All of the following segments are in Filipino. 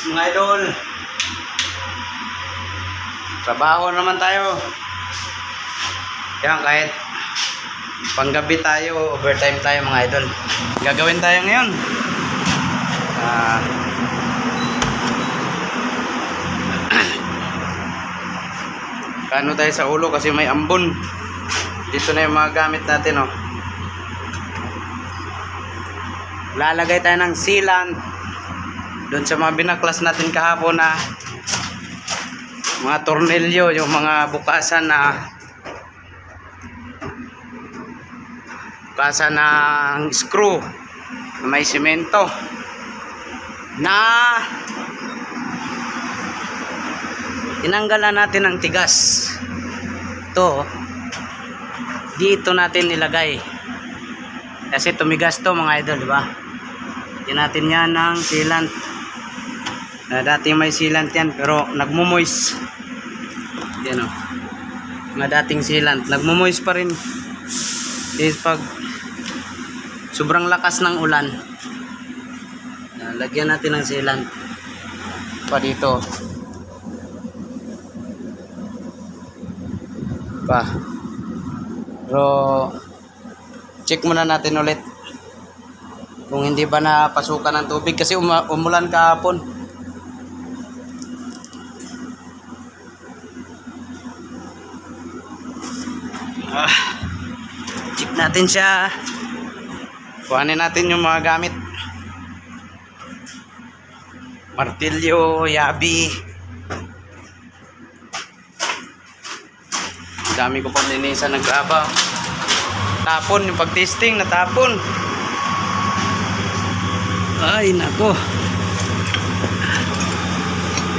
mga idol. Trabaho naman tayo. Yan, kahit panggabi tayo, overtime tayo mga idol. Gagawin tayo ngayon. Kano tayo sa ulo kasi may ambon. Dito na yung mga gamit natin, oh. Lalagay tayo ng sealant doon sa mga binaklas natin kahapon na mga tornilyo, yung mga bukasan ng screw na may semento na tinanggalan natin ng tigas. Ito, dito natin nilagay kasi tumigas to mga idol, di ba? Yan natin yan ng sealant. Dati may sealant yan pero nagmumoist. Yan, o, mga dating sealant nagmumoist pa rin. Is pag sobrang lakas ng ulan, lagyan natin ng sealant pa dito pa. Pero check muna natin ulit kung hindi ba napasukan ng tubig kasi umulan kahapon. Check natin siya. Kuhanin natin yung mga gamit. Martilyo, yabi. Dami ko pang linisan, nagraba. Tapon yung pag-testing, natapon. Ay nako.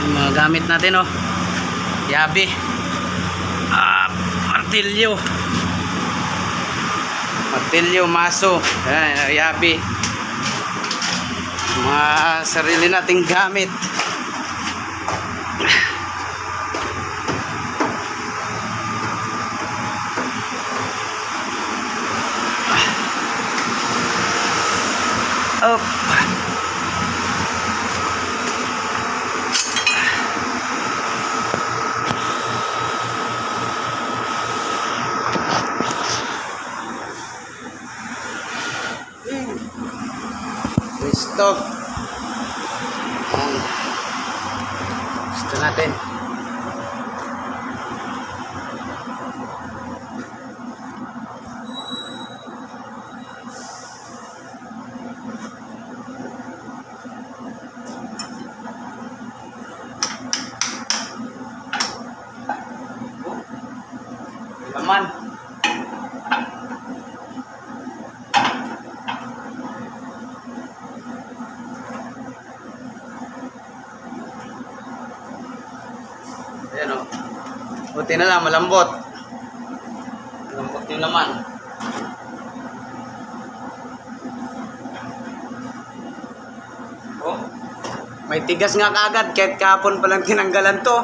Yung mga gamit natin, oh. Yabi. Martilyo. Martilyo, maso. Ayan, yabi. Mga sarili nating gamit. Up. Stop. Gusto natin. Laman. Ayan, o. Buti na lang, malambot. Malambot yung laman. Oh, may tigas nga kaagad kahit kahapon palang tinanggalan to.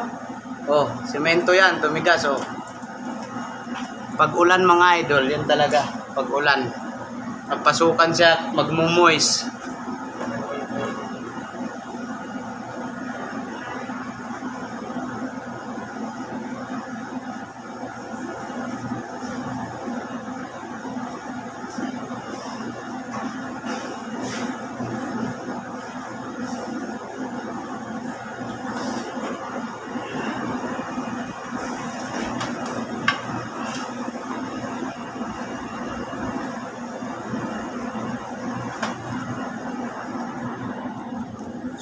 Oh, semento yan, tumigas, oh. Pag ulan mga idol, yan talaga. Pag ulan, napasukan siya, magmumoist.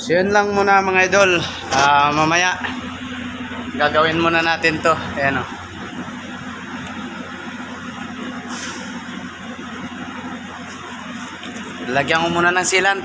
So yun lang muna mga idol. Mamaya gagawin muna natin to. Ayan, o. Lagyan ko muna ng sealant.